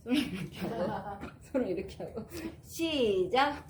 손을 이렇게 하고 손을 이렇게 하고 시작.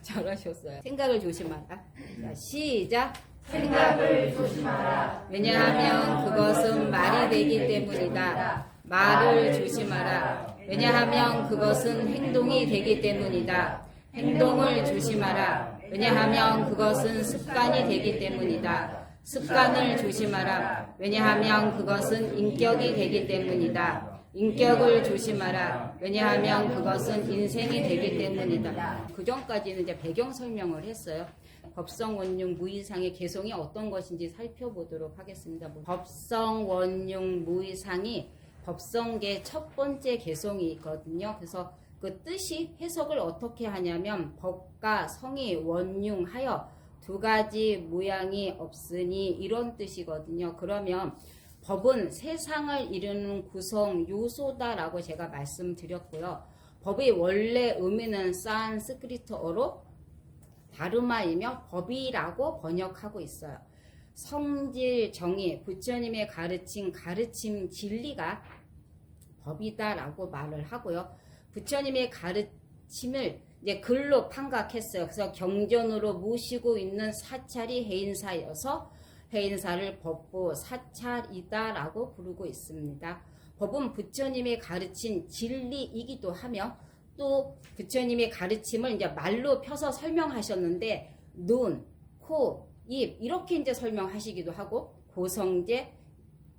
잘하셨어요. 생각을 조심하라. 자, 시작. 생각을 조심하라. 왜냐하면 그것은 말이 되기 때문이다. 말을 조심하라. 왜냐하면 그것은 행동이 되기 때문이다. 행동을 조심하라. 왜냐하면 그것은 습관이 되기 때문이다. 습관을 조심하라. 왜냐하면 그것은 인격이 되기 때문이다. 인격을 조심하라. 왜냐하면 그것은 인생이 되기 때문이다. 그 전까지는 이제 배경 설명을 했어요. 법성 원흉 무이상의 개성이 어떤 것인지 살펴보도록 하겠습니다. 법성 원흉 무이상이 법성계 첫 번째 개성이 있거든요. 그래서 그 뜻이 해석을 어떻게 하냐면 법과 성이 원흉하여 두 가지 모양이 없으니 이런 뜻이거든요. 그러면 법은 세상을 이루는 구성 요소다라고 제가 말씀드렸고요. 법의 원래 의미는 산스크리트어로 다르마이며 법이라고 번역하고 있어요. 성질, 정의, 부처님의 가르침 진리가 법이다라고 말을 하고요. 부처님의 가르침을 이제 글로 판각했어요. 그래서 경전으로 모시고 있는 사찰이 해인사여서 해인사를 법보 사찰이다라고 부르고 있습니다. 법은 부처님의 가르친 진리이기도 하며 또 부처님의 가르침을 이제 말로 펴서 설명하셨는데 눈, 코, 입 이렇게 이제 설명하시기도 하고 고성제,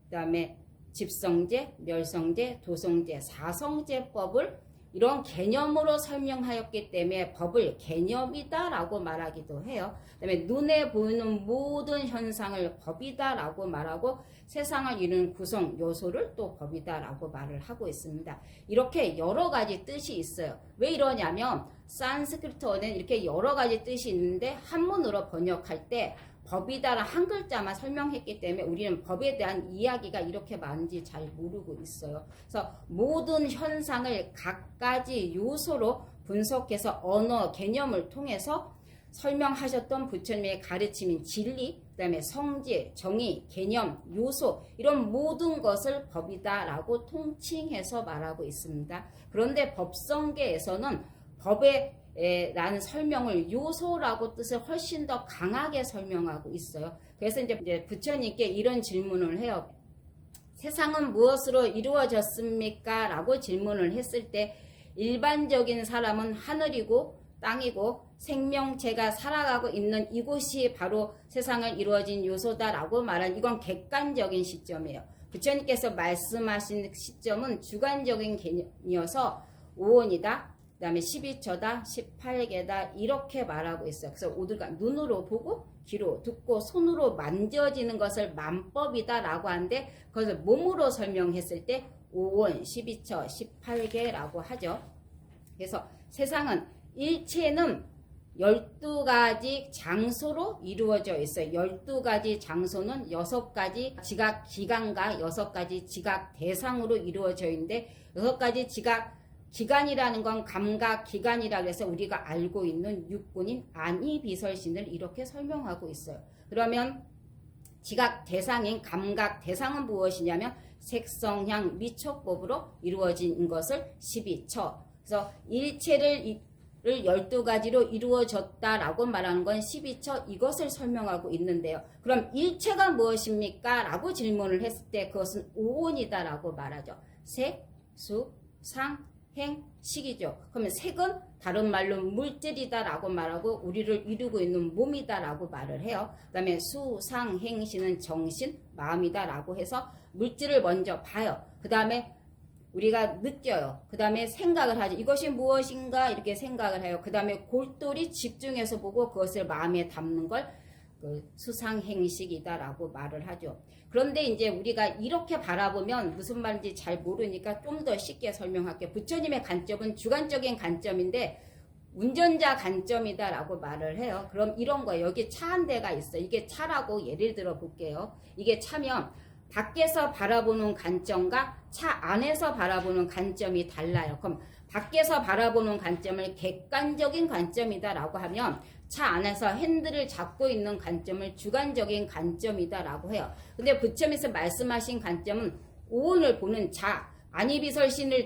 그다음에 집성제, 멸성제, 도성제, 사성제법을 이런 개념으로 설명하였기 때문에 법을 개념이다라고 말하기도 해요. 그다음에 눈에 보이는 모든 현상을 법이다라고 말하고 세상을 이루는 구성 요소를 또 법이다라고 말을 하고 있습니다. 이렇게 여러 가지 뜻이 있어요. 왜 이러냐면 산스크리트어는 이렇게 여러 가지 뜻이 있는데 한문으로 번역할 때 법이다라는 한 글자만 설명했기 때문에 우리는 법에 대한 이야기가 이렇게 많은지 잘 모르고 있어요. 그래서 모든 현상을 각가지 요소로 분석해서 언어, 개념을 통해서 설명하셨던 부처님의 가르침인 진리, 그 다음에 성질, 정의, 개념, 요소 이런 모든 것을 법이다라고 통칭해서 말하고 있습니다. 그런데 법성계에서는 법의 라는 설명을 요소라고 뜻을 훨씬 더 강하게 설명하고 있어요. 그래서 이제 부처님께 이런 질문을 해요. 세상은 무엇으로 이루어졌습니까? 라고 질문을 했을 때 일반적인 사람은 하늘이고 땅이고 생명체가 살아가고 있는 이곳이 바로 세상을 이루어진 요소다라고 말한 이건 객관적인 시점이에요. 부처님께서 말씀하신 시점은 주관적인 개념이어서 오온이다. 그 다음에 12처다, 18개다 이렇게 말하고 있어요. 그래서 우리가 눈으로 보고 귀로 듣고 손으로 만져지는 것을 만법이다라고 하는데 그것을 몸으로 설명했을 때 5원, 12처, 18개라고 하죠. 그래서 세상은 일체는 12가지 장소로 이루어져 있어요. 12가지 장소는 6가지 지각 기관과 6가지 지각 대상으로 이루어져 있는데 6가지 지각 기관이라는 건 감각 기관이라고 해서 우리가 알고 있는 육군인 안이비설신을 이렇게 설명하고 있어요. 그러면 지각 대상인 감각 대상은 무엇이냐면 색성향 미촉법으로 이루어진 것을 12처. 그래서 일체를 12가지로 이루어졌다라고 말하는 건 12처 이것을 설명하고 있는데요. 그럼 일체가 무엇입니까? 라고 질문을 했을 때 그것은 오온이다라고 말하죠. 색, 수, 상, 행, 식이죠. 그러면 색은 다른 말로 물질이다라고 말하고 우리를 이루고 있는 몸이다라고 말을 해요. 그 다음에 수, 상, 행, 시는 정신, 마음이다라고 해서 물질을 먼저 봐요. 그 다음에 우리가 느껴요. 그 다음에 생각을 하죠. 이것이 무엇인가 이렇게 생각을 해요. 그 다음에 골똘히 집중해서 보고 그것을 마음에 담는 걸 수상행식이다라고 말을 하죠. 그런데 이제 우리가 이렇게 바라보면 무슨 말인지 잘 모르니까 좀 더 쉽게 설명할게요. 부처님의 관점은 주관적인 관점인데 운전자 관점이다라고 말을 해요. 그럼 이런 거예요. 여기 차 한 대가 있어. 이게 차라고 예를 들어 볼게요. 이게 차면 밖에서 바라보는 관점과 차 안에서 바라보는 관점이 달라요. 그럼 밖에서 바라보는 관점을 객관적인 관점이다라고 하면 차 안에서 핸들을 잡고 있는 관점을 주관적인 관점이다라고 해요. 근데 부처님께서 말씀하신 관점은 오온을 보는 자, 안이비설신을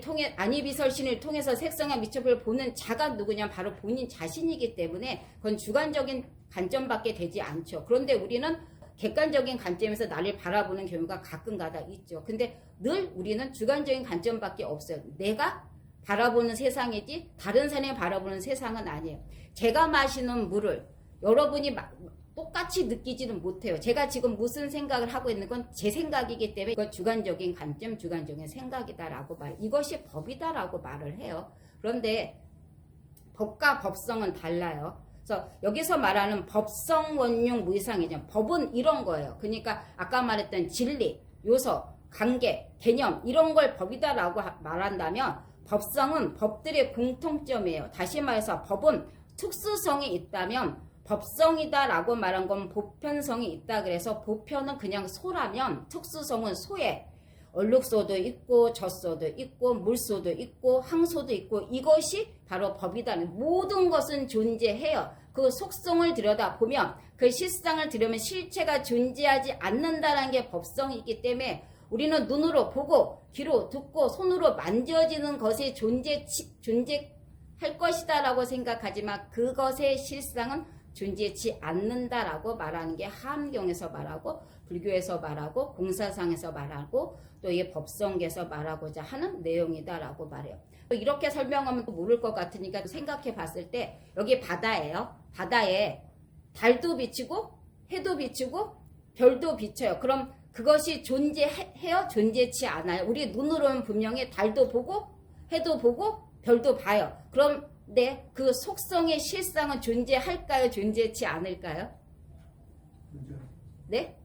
통해서 색성의 미첩을 보는 자가 누구냐? 바로 본인 자신이기 때문에 그건 주관적인 관점밖에 되지 않죠. 그런데 우리는 객관적인 관점에서 나를 바라보는 경우가 가끔가다 있죠. 근데 늘 우리는 주관적인 관점밖에 없어요. 내가 바라보는 세상이지 다른 사람이 바라보는 세상은 아니에요. 제가 마시는 물을 여러분이 똑같이 느끼지는 못해요. 제가 지금 무슨 생각을 하고 있는 건 제 생각이기 때문에 이건 주관적인 관점, 주관적인 생각이다라고 이것이 법이다라고 말을 해요. 그런데 법과 법성은 달라요. 그래서 여기서 말하는 법성 원흉 무이상이죠. 법은 이런 거예요. 그러니까 아까 말했던 진리, 요소, 관계, 개념 이런 걸 법이다라고 말한다면 법성은 법들의 공통점이에요. 다시 말해서 법은 특수성이 있다면 법성이다라고 말한 건 보편성이 있다. 그래서 보편은 그냥 소라면 특수성은 소에 얼룩소도 있고 젖소도 있고 물소도 있고 항소도 있고 이것이 바로 법이다. 모든 것은 존재해요. 그 속성을 들여다보면 그 실상을 들으면 실체가 존재하지 않는다는 게 법성이기 때문에 우리는 눈으로 보고 귀로 듣고 손으로 만져지는 것이 존재할 것이다 라고 생각하지만 그것의 실상은 존재치 않는다라고 말하는 게 함경에서 말하고 불교에서 말하고 공사상에서 말하고 또 이 법성계에서 말하고자 하는 내용이다라고 말해요. 이렇게 설명하면 또 모를 것 같으니까 생각해 봤을 때 여기 바다예요. 바다에 달도 비치고 해도 비치고 별도 비쳐요. 그럼 그것이 존재해요? 존재치 않아요? 우리 눈으로는 분명히 달도 보고 해도 보고 별도 봐요. 그럼 그 속성의 실상은 존재할까요? 존재치 않을까요? 네?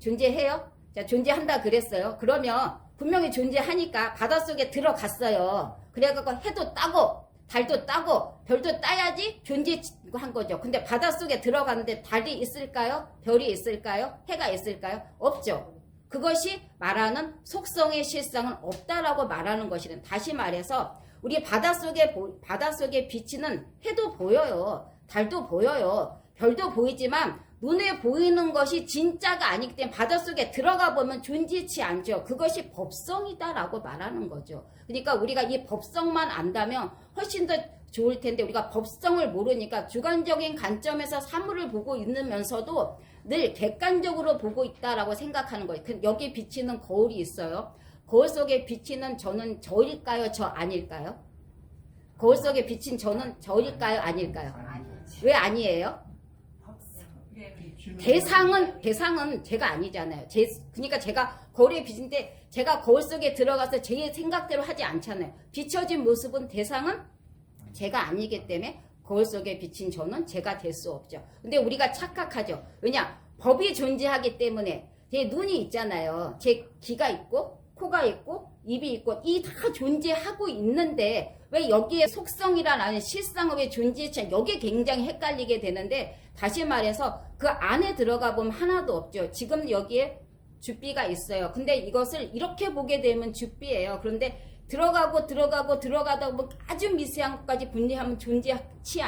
존재해요? 자, 존재한다 그랬어요. 그러면 분명히 존재하니까 바닷속에 들어갔어요. 그래갖고 해도 따고 달도 따고 별도 따야지 존재한 거죠. 근데 바닷속에 들어갔는데 달이 있을까요? 별이 있을까요? 해가 있을까요? 없죠. 그것이 말하는 속성의 실상은 없다라고 말하는 것이는 다시 말해서 우리 바닷속에 비치는 해도 보여요. 달도 보여요. 별도 보이지만 눈에 보이는 것이 진짜가 아니기 때문에 바닷속에 들어가 보면 존재치 않죠. 그것이 법성이다라고 말하는 거죠. 그러니까 우리가 이 법성만 안다면 훨씬 더 좋을 텐데 우리가 법성을 모르니까 주관적인 관점에서 사물을 보고 있으면서도 늘 객관적으로 보고 있다라고 생각하는 거예요. 여기 비치는 거울이 있어요. 거울 속에 비치는 저는 저일까요? 저 아닐까요? 거울 속에 비친 저는 저일까요? 아닐까요? 왜 아니에요? 대상은 제가 아니잖아요. 그러니까 제가 거울에 비친 때 제가 거울 속에 들어가서 제 생각대로 하지 않잖아요. 비춰진 모습은 대상은 제가 아니기 때문에 거울 속에 비친 저는 제가 될 수 없죠. 근데 우리가 착각하죠. 왜냐? 법이 존재하기 때문에 제 눈이 있잖아요. 제 귀가 있고 코가 있고 입이 있고 이 다 존재하고 있는데 왜 여기에 속성이라는 실상은 왜 존재치 않 여기에 굉장히 헷갈리게 되는데 다시 말해서 그 안에 들어가 보면 하나도 없죠. 지금 여기에 줏비가 있어요. 근데 이것을 이렇게 보게 되면 줏비예요. 그런데 들어가다 보면 아주 미세한 것까지 분리하면 존재치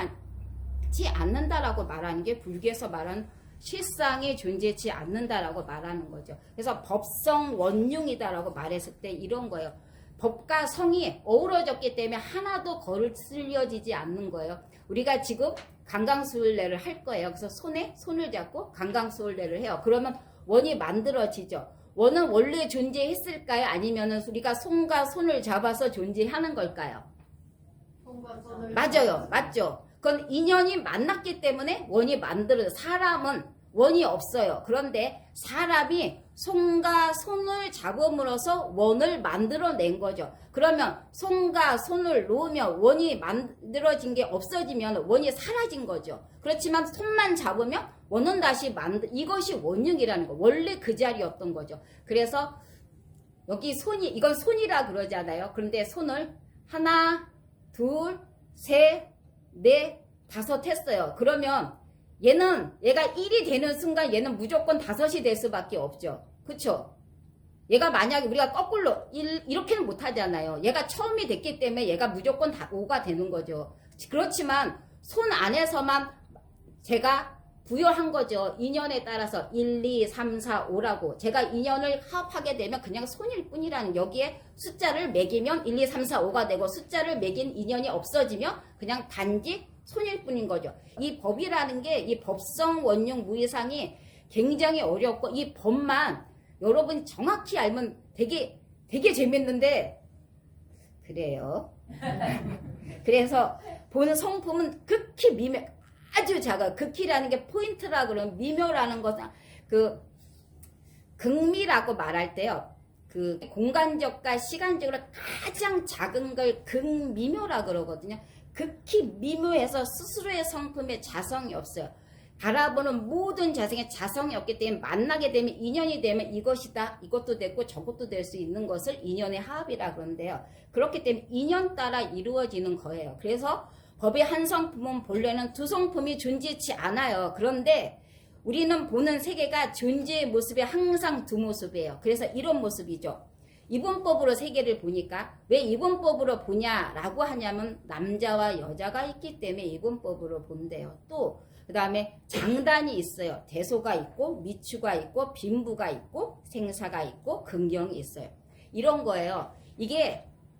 않는다라고 말하는 게 불교에서 말하는 실상이 존재치 않는다라고 말하는 거죠. 그래서 법성 원흉이다라고 말했을 때 이런 거예요. 법과 성이 어우러졌기 때문에 하나도 거슬려지지 않는 거예요. 우리가 지금 강강수월래를 할 거예요. 그래서 손에 손을 잡고 강강수월래를 해요. 그러면 원이 만들어지죠. 원은 원래 존재했을까요? 아니면 우리가 손과 손을 잡아서 존재하는 걸까요? 맞아요. 맞죠? 그건 인연이 만났기 때문에 원이 만들어져요. 사람은 원이 없어요. 그런데 사람이 손과 손을 잡음으로써 원을 만들어낸 거죠. 그러면 손과 손을 놓으면 원이 만들어진 게 없어지면 원이 사라진 거죠. 그렇지만 손만 잡으면 원은 다시 이것이 원흉이라는 거. 원래 그 자리였던 거죠. 그래서 여기 이건 손이라 그러잖아요. 그런데 손을 하나, 둘, 셋, 넷, 다섯 했어요. 그러면 얘가 1이 되는 순간 얘는 무조건 5이 될 수밖에 없죠. 그쵸? 얘가 만약에 우리가 거꾸로 이렇게는 못하잖아요. 얘가 처음이 됐기 때문에 얘가 무조건 다 5가 되는 거죠. 그렇지만 손 안에서만 제가 부여한 거죠. 인연에 따라서 1, 2, 3, 4, 5라고 제가 인연을 합하게 되면 그냥 손일 뿐이라는, 여기에 숫자를 매기면 1, 2, 3, 4, 5가 되고 숫자를 매긴 인연이 없어지면 그냥 단지 손일 뿐인 거죠. 이 법이라는 게, 이 법성 원흉 무이상이 굉장히 어렵고, 이 법만 여러분이 정확히 알면 되게 재밌는데 그래요. 그래서 본 성품은 극히 미묘, 아주 작아. 극히라는 게 포인트라 그러면, 미묘라는 것은 그 극미라고 말할 때요, 그 공간적과 시간적으로 가장 작은 걸 극미묘라 그러거든요. 극히 미묘해서 스스로의 성품에 자성이 없어요. 바라보는 모든 자성에 자성이 없기 때문에 만나게 되면, 인연이 되면 이것이다, 이것도 됐고 저것도 될 수 있는 것을 인연의 합이라 그러는데요. 그렇기 때문에 인연 따라 이루어지는 거예요. 그래서 법의 한 성품은 본래는 두 성품이 존재치 않아요. 그런데 우리는 보는 세계가 존재의 모습이 항상 두 모습이에요. 그래서 이런 모습이죠. 이분법으로 세계를 보니까, 왜 이분법으로 보냐라고 하냐면 남자와 여자가 있기 때문에 이분법으로 본대요. 또 그 다음에 장단이 있어요. 대소가 있고 미추가 있고 빈부가 있고 생사가 있고 근경이 있어요. 이런 거예요.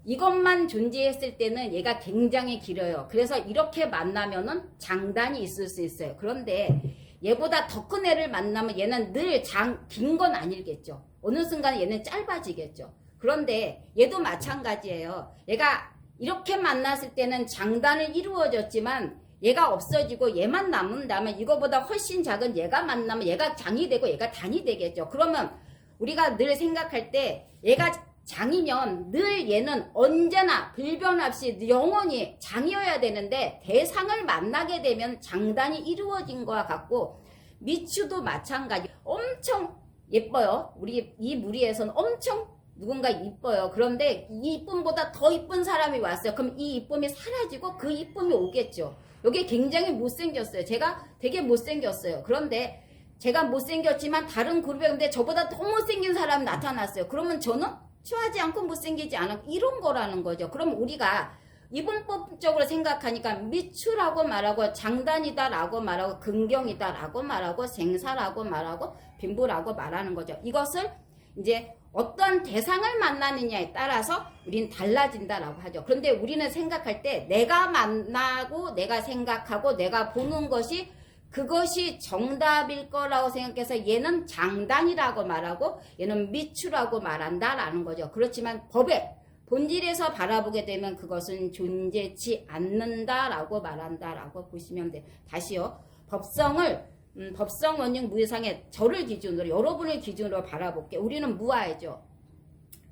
이것만 존재했을 때는 얘가 굉장히 길어요. 그래서 이렇게 만나면은 장단이 있을 수 있어요. 그런데 얘보다 더 큰 애를 만나면 얘는 늘 긴 건 아니겠죠. 어느 순간 얘는 짧아지겠죠. 그런데 얘도 마찬가지예요. 얘가 이렇게 만났을 때는 장단을 이루어졌지만 얘가 없어지고 얘만 남는다면, 이거보다 훨씬 작은 얘가 만나면 얘가 장이 되고 얘가 단이 되겠죠. 그러면 우리가 늘 생각할 때 얘가 장이면 늘 얘는 언제나 불변 없이 영원히 장이어야 되는데, 대상을 만나게 되면 장단이 이루어진 거와 같고, 미추도 마찬가지. 엄청 예뻐요. 우리 이 무리에서는 엄청 누군가 이뻐요. 그런데 이 이쁨보다 더 이쁜 사람이 왔어요. 그럼 이 이쁨이 사라지고 그 이쁨이 오겠죠. 여기 굉장히 못생겼어요. 제가 되게 못생겼어요. 그런데 제가 못생겼지만 다른 그룹에 근데 저보다 더 못생긴 사람이 나타났어요. 그러면 저는 취하지 않고 못생기지 않고 이런 거라는 거죠. 그럼 우리가 이분법적으로 생각하니까 미추라고 말하고 장단이다라고 말하고 근경이다라고 말하고 생사라고 말하고 빈부라고 말하는 거죠. 이것을 이제 어떤 대상을 만나느냐에 따라서 우리는 달라진다라고 하죠. 그런데 우리는 생각할 때 내가 만나고 내가 생각하고 내가 보는 것이 그것이 정답일 거라고 생각해서 얘는 장단이라고 말하고 얘는 미추라고 말한다라는 거죠. 그렇지만 법의 본질에서 바라보게 되면 그것은 존재치 않는다라고 말한다라고 보시면 돼요. 다시요. 법성 원흉 무이상의 저를 기준으로, 여러분을 기준으로 바라볼게요. 우리는 무아이죠.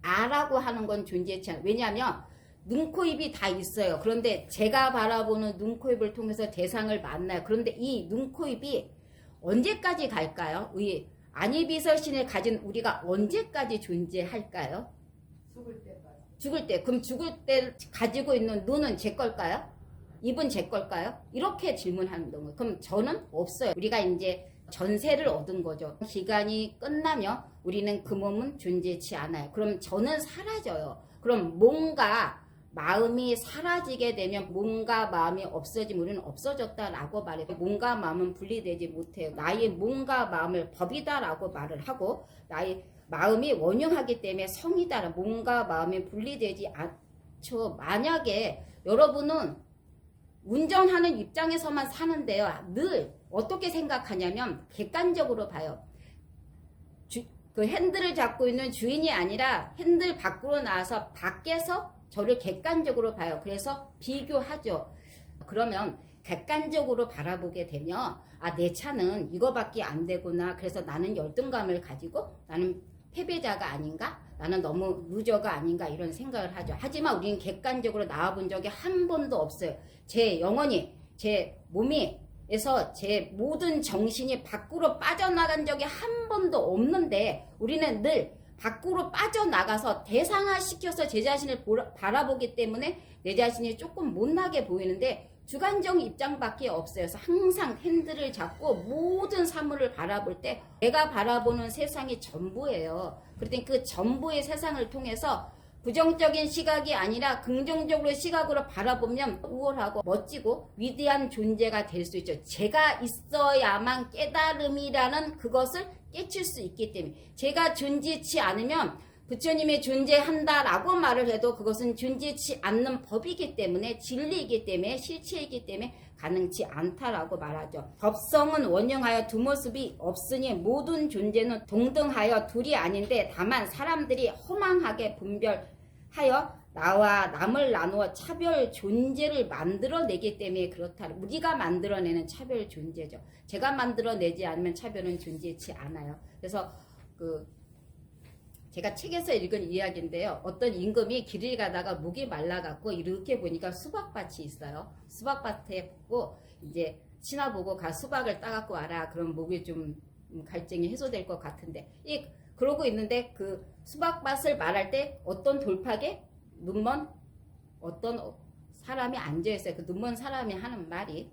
아라고 하는 건 존재치 않아요. 왜냐하면 눈, 코, 입이 다 있어요. 그런데 제가 바라보는 눈, 코, 입을 통해서 대상을 만나요. 그런데 이 눈, 코, 입이 언제까지 갈까요? 안이비설신을 가진 우리가 언제까지 존재할까요? 죽을 때까지. 죽을 때. 그럼 죽을 때 가지고 있는 눈은 제 걸까요? 입은 제 걸까요? 이렇게 질문하는 거예요. 그럼 저는 없어요. 우리가 이제 전세를 얻은 거죠. 기간이 끝나면 우리는 그 몸은 존재치 않아요. 그럼 저는 사라져요. 그럼 몸과 마음이 사라지게 되면 몸과 마음이 없어지면 우리는 없어졌다라고 말해요. 몸과 마음은 분리되지 못해요. 나의 몸과 마음을 법이다라고 말을 하고, 나의 마음이 원흉하기 때문에 성이다. 몸과 마음이 분리되지 않죠. 만약에 여러분은 운전하는 입장에서만 사는데요. 늘 어떻게 생각하냐면 객관적으로 봐요. 그 핸들을 잡고 있는 주인이 아니라 핸들 밖으로 나와서 밖에서 저를 객관적으로 봐요. 그래서 비교하죠. 그러면 객관적으로 바라보게 되면 내 차는 이거밖에 안 되구나. 그래서 나는 열등감을 가지고 나는 패배자가 아닌가? 나는 너무 루저가 아닌가? 이런 생각을 하죠. 하지만 우리는 객관적으로 나와본 적이 한 번도 없어요. 제 영혼이, 제 몸에서 제 모든 정신이 밖으로 빠져나간 적이 한 번도 없는데, 우리는 늘 밖으로 빠져나가서 대상화시켜서 제 자신을 바라보기 때문에 내 자신이 조금 못나게 보이는데, 주관적 입장밖에 없어요. 그래서 항상 핸들을 잡고 모든 사물을 바라볼 때 내가 바라보는 세상이 전부예요. 그랬더니 그 전부의 세상을 통해서 부정적인 시각이 아니라 긍정적으로 시각으로 바라보면 우월하고 멋지고 위대한 존재가 될 수 있죠. 제가 있어야만 깨달음이라는 그것을 깨칠 수 있기 때문에, 제가 존재치 않으면 부처님이 존재한다라고 말을 해도 그것은 존재치 않는 법이기 때문에, 진리이기 때문에, 실체이기 때문에 가능치 않다라고 말하죠. 법성은 원형하여 두 모습이 없으니 모든 존재는 동등하여 둘이 아닌데 다만 사람들이 허망하게 분별하여 나와 남을 나누어 차별 존재를 만들어내기 때문에 그렇다. 우리가 만들어내는 차별 존재죠. 제가 만들어내지 않으면 차별은 존재치 않아요. 그래서 제가 책에서 읽은 이야기인데요. 어떤 임금이 길을 가다가 목이 말라갖고 이렇게 보니까 수박밭이 있어요. 수박밭에 보고 이제 신하 보고 가 수박을 따갖고 와라. 그럼 목이 좀 갈증이 해소될 것 같은데, 그러고 있는데 그 수박밭을 말할 때 어떤 돌팍에 눈먼 어떤 사람이 앉아있어요. 그 눈먼 사람이 하는 말이,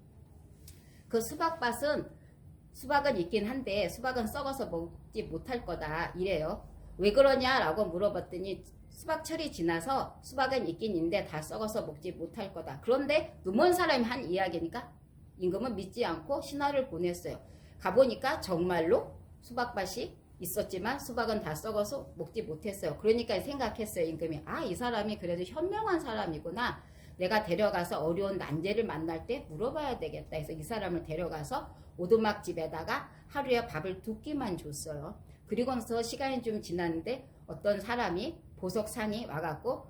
그 수박은 있긴 한데 수박은 썩어서 먹지 못할 거다 이래요. 왜 그러냐라고 물어봤더니 수박철이 지나서 수박은 있긴 있는데 다 썩어서 먹지 못할 거다. 그런데 눈먼 사람이 한 이야기니까 임금은 믿지 않고 신하를 보냈어요. 가보니까 정말로 수박밭이 있었지만 수박은 다 썩어서 먹지 못했어요. 그러니까 생각했어요. 임금이, 이 사람이 그래도 현명한 사람이구나. 내가 데려가서 어려운 난제를 만날 때 물어봐야 되겠다 해서 이 사람을 데려가서 오두막집에다가 하루에 밥을 2끼만 줬어요. 그리고서 시간이 좀 지났는데 어떤 사람이 보석상이 와갖고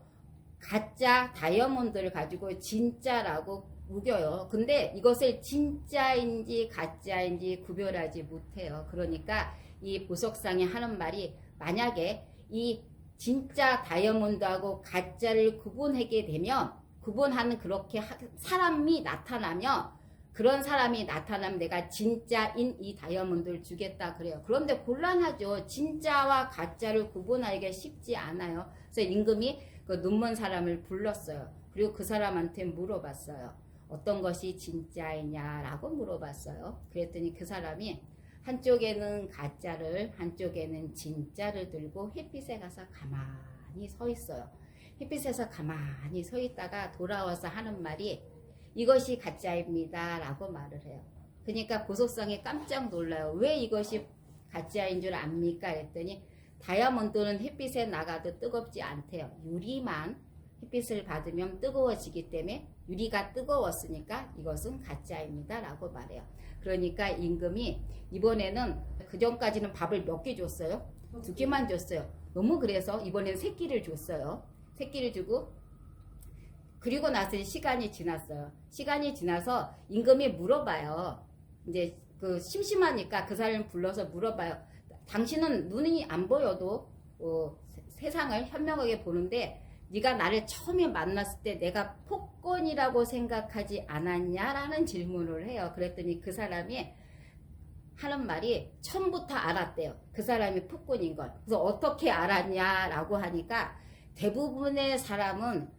가짜 다이아몬드를 가지고 진짜라고 우겨요. 근데 이것을 진짜인지 가짜인지 구별하지 못해요. 그러니까 이 보석상이 하는 말이, 만약에 이 진짜 다이아몬드하고 가짜를 구분하게 되면, 구분하는 그렇게 사람이 나타나면, 그런 사람이 나타나면 내가 진짜인 이 다이아몬드를 주겠다 그래요. 그런데 곤란하죠. 진짜와 가짜를 구분하기가 쉽지 않아요. 그래서 임금이 그 눈먼 사람을 불렀어요. 그리고 그 사람한테 물어봤어요. 어떤 것이 진짜이냐라고 물어봤어요. 그랬더니 그 사람이 한쪽에는 가짜를, 한쪽에는 진짜를 들고 햇빛에 가서 가만히 서 있어요. 햇빛에서 가만히 서 있다가 돌아와서 하는 말이, 이것이 가짜입니다 라고 말을 해요. 그러니까 보석상이 깜짝 놀라요. 왜 이것이 가짜인 줄 압니까? 했더니 다이아몬드는 햇빛에 나가도 뜨겁지 않대요. 유리만 햇빛을 받으면 뜨거워지기 때문에 유리가 뜨거웠으니까 이것은 가짜입니다 라고 말해요. 그러니까 임금이 이번에는, 그전까지는 밥을 몇 개 줬어요? 2끼만 줬어요. 너무 그래서 이번엔 3끼를 줬어요. 3끼를 주고, 그리고 나서 시간이 지났어요. 시간이 지나서 임금이 물어봐요. 이제 심심하니까 그 사람을 불러서 물어봐요. 당신은 눈이 안 보여도 세상을 현명하게 보는데 네가 나를 처음에 만났을 때 내가 폭권이라고 생각하지 않았냐라는 질문을 해요. 그랬더니 그 사람이 하는 말이 처음부터 알았대요. 그 사람이 폭군인 걸. 그래서 어떻게 알았냐라고 하니까, 대부분의 사람은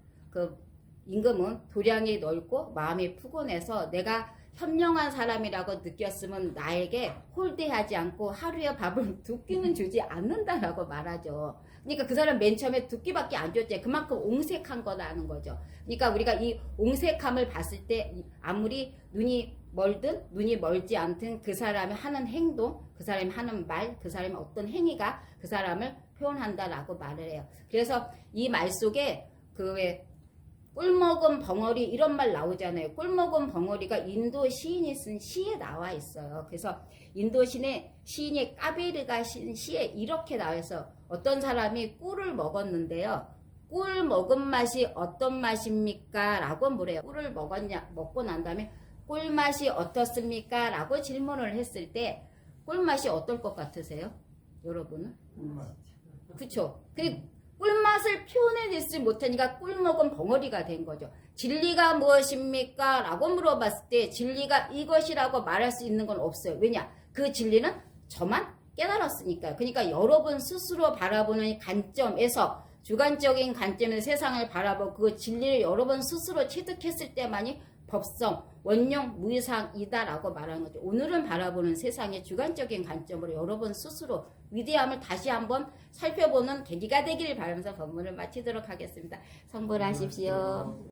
임금은 도량이 넓고 마음이 푸근해서 내가 현명한 사람이라고 느꼈으면 나에게 홀대하지 않고 하루에 밥을 2끼는 주지 않는다라고 말하죠. 그러니까 그 사람 맨 처음에 2끼밖에 안 줬지. 그만큼 옹색한 거라는 거죠. 그러니까 우리가 이 옹색함을 봤을 때 아무리 눈이 멀든 눈이 멀지 않든 그 사람이 하는 행동, 그 사람이 하는 말, 그 사람의 어떤 행위가 그 사람을 표현한다라고 말을 해요. 그래서 이 말 속에 꿀먹은 벙어리 이런 말 나오잖아요. 꿀먹은 벙어리가 인도 시인이 쓴 시에 나와 있어요. 그래서 인도 시인이 까베르가 쓴 시에 이렇게 나와 있어. 어떤 사람이 꿀을 먹었는데요. 꿀 먹은 맛이 어떤 맛입니까? 라고 물어요. 꿀을 먹고 난 다음에 꿀맛이 어떻습니까? 라고 질문을 했을 때 꿀맛이 어떨 것 같으세요? 여러분은? 그쵸? 꿀맛을 표현해내지 못하니까 꿀먹은 벙어리가 된 거죠. 진리가 무엇입니까? 라고 물어봤을 때 진리가 이것이라고 말할 수 있는 건 없어요. 왜냐? 그 진리는 저만 깨달았으니까요. 그러니까 여러분 스스로 바라보는 관점에서, 주관적인 관점에서 세상을 바라보고 그 진리를 여러분 스스로 체득했을 때만이 법성, 원령, 무이상이다라고 말하는 거죠. 오늘은 바라보는 세상의 주관적인 관점으로 여러분 스스로 위대함을 다시 한번 살펴보는 계기가 되기를 바라면서 본문을 마치도록 하겠습니다. 성불하십시오.